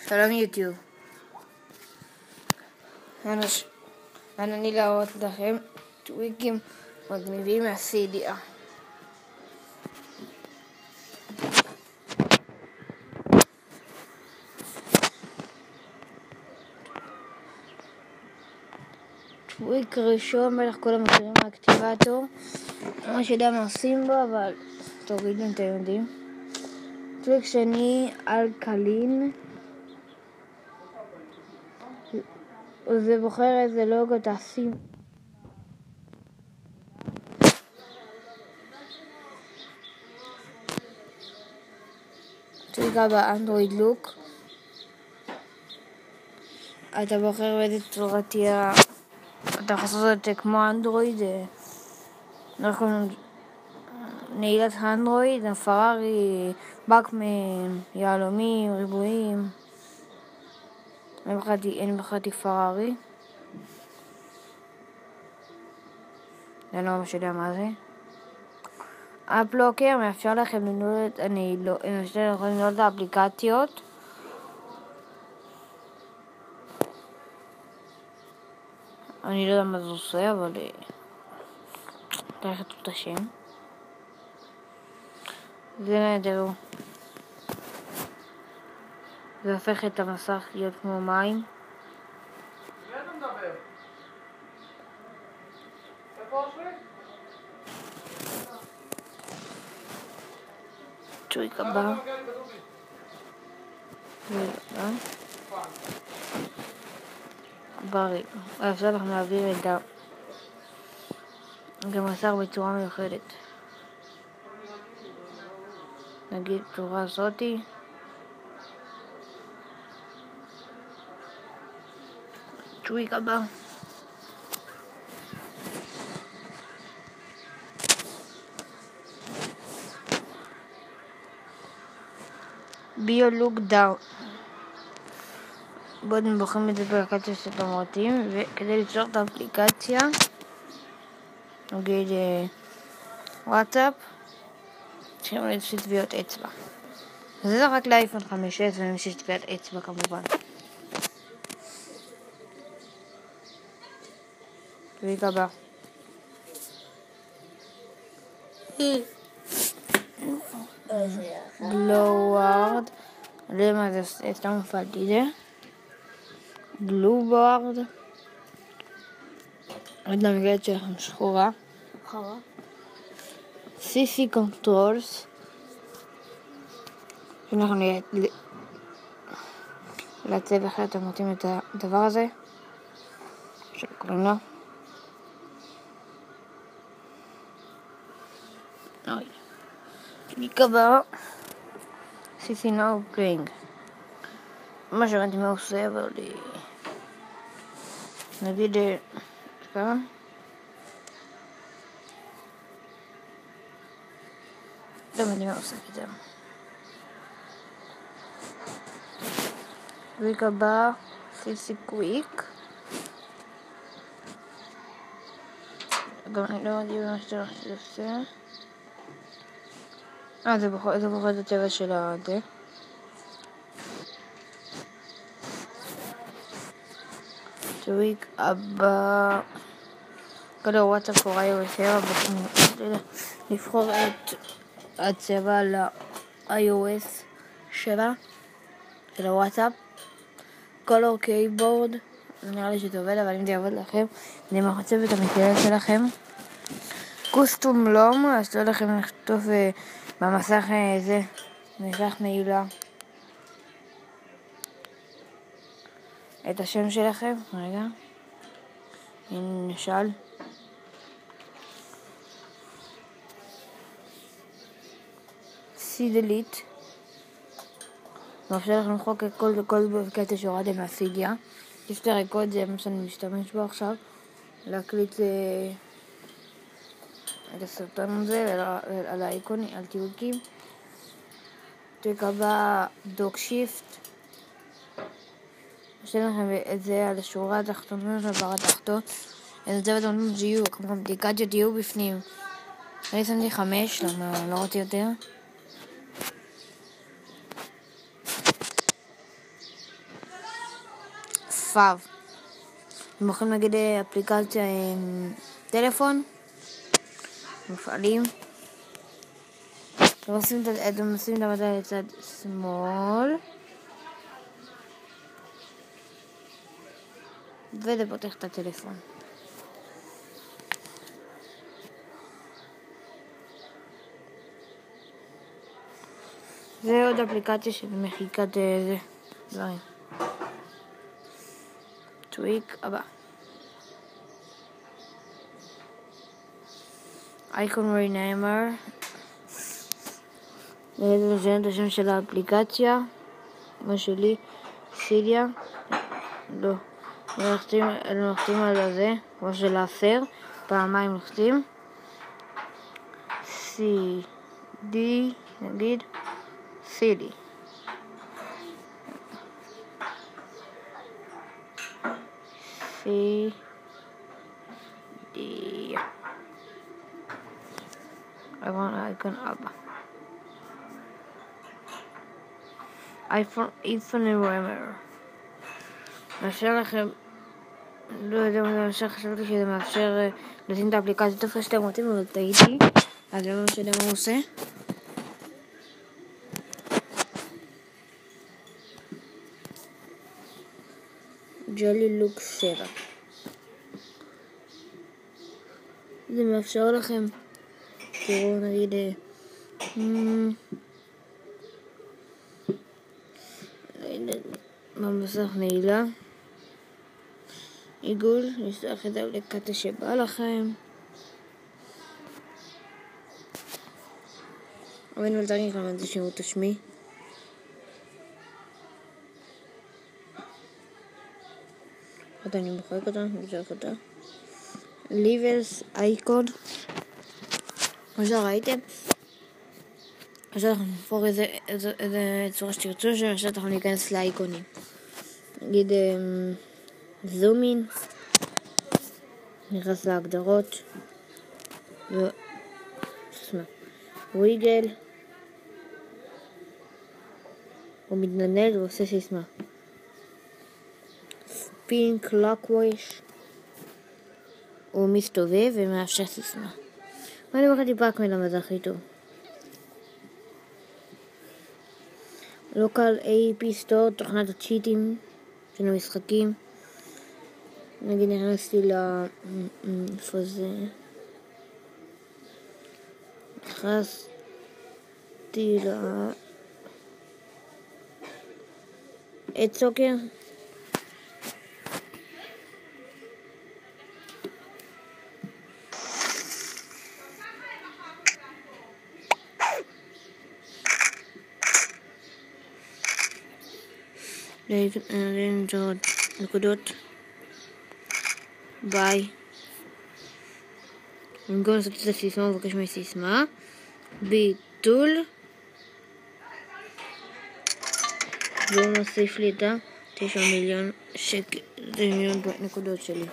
שלום יוטיוב. אני להראות לכם טוויקים מגניבים מהסידיה. טוויק ראשון, בטח כולם מכירים מהאקטיבטור. מה שיודע מה עושים בו, אבל תורידו את היהודים. טוויק שני, אלקלין. זה בוחר איזה לוגו תשים. טוויק הבא, אנדרואיד לוק. אתה בוחר באיזה צורה תהיה, אתה יכול לעשות את זה כמו אנדרואיד, נעילת אנדרואיד, פרארי, בקמן, יהלומים, ריבועים. אני בחרתי פרארי. אני לא ממש יודע מה זה. אפלוקר מאפשר לכם לנעול את לנעול את האפליקציות. אני לא יודע מה זה עושה, אבל תכף את השם. זה נהדר. זה הופך את המסך להיות כמו מים. אתה מדבר? איפה אושרי? טוויק הבא. בריא. אפשר לכם להעביר את המסך בצורה מיוחדת. נגיד צורה זאתי. טוויק הבא. ביולוג דאון. בואו בוחרים את זה באפליקציה שאתם רוצים, וכדי ליצור את האפליקציה נגיד וואטסאפ, צריכים להוסיף טביעות אצבע. זה רק לאייפון 5S ומי שיש טביעת אצבע כמובן. טוויק הבא. גלו-וורד. למה זה סתם הפעלתי זה. גלו-וורד. עוד המגלת שלכם שחורה. CC קונטרולס. אנחנו לעצב איך אתם רוצים את הדבר הזה. שקוראים לו. טוויק הבא. CC now playing. מה שראיתי מה עושה, אבל נגיד ככה. לא יודעים מה עושה כזה. טוויק הבא, CC קוויק. גם אני לא יודעים מה שזה עושה. זה בוחר את הצבע של זה. טוויק הבא. כל הוואטסאפ קורא iOS 7, לבחור את הצבע ל-iOS 7 של הוואטסאפ. קולור קייבורד. נראה לי שזה עובד, אבל אם זה יעבוד לכם, אני מחצב את המקלדת שלכם. קוסטום לום, אז תראו לכם לכתוב במסך זה, מסך נעילה, את השם שלכם. רגע, למשל סידליט, מאפשר לכם למחוק את כל קטע שהורדתם מהסידיה. יש לי רקוד, זה מה שאני משתמש בו עכשיו, להקליט את הסרטון הזה על האיקונים, על טוויקים. טוויק הבא, דוק שיפט. אשאיר לכם את זה על השורה התחתונה ובר התחתון. את זה ואתם יהיו, כמו אפליקציות יהיו בפנים. אני שמתי 5, למה לא רוצה יותר. פאב. אתם יכולים להגיד אפליקציה טלפון, מפעלים. אתם עושים את המדע לצד שמאל, וזה פותח את הטלפון. זה עוד אפליקציה של מחיקת דברים. טוויק הבא. אייקון רינאמר. זה את השם של האפליקציה. כמו שלי, סיליה. לא. לוחצים על זה, כמו של האפר. פעמיים לוחצים. CD, נגיד. סילי. CD. אייקון אבא. איפון רמר. מאפשר לכם, לא יודע מה זה מאפשר, חשבתי שזה מאפשר לשים את האפליקציה טוב שאתם רוצים, אבל טעיתי, אז זה מה שאתם עושה. ג'לי לוק 7. זה מאפשר לכם, תראו נגיד, במסך נעילה, עיגול, נשלח את האפליקציה שבא לכם. אבל נולדני לכם את זה שירות השמי. אני מוחק אותה, נמשך אותה. ליבלס, אייקון. כמו שראיתם, עכשיו אנחנו נפור איזה צורה שתרצו, שעכשיו אנחנו ניכנס לאייקונים. נגיד זומין, נכנס להגדרות, וויגל, הוא מתנדנד ועושה סיסמה. ספין קלוקוויש, הוא מסתובב ומאפשר סיסמה. ואני בחרתי פאק מלמד הכי טוב. לוקל AP סטור, תוכנת הצ'יטים של המשחקים. נגיד נכנסתי איפה זה? נכנסתי את סוקר. לנג'וד נקודות ביי. במקום לעשות את הסיסמה הוא מבקש מסיסמה ביטול, והוא מוסיף לי את 9 מיליון שקל, 9 מיליון נקודות שלי.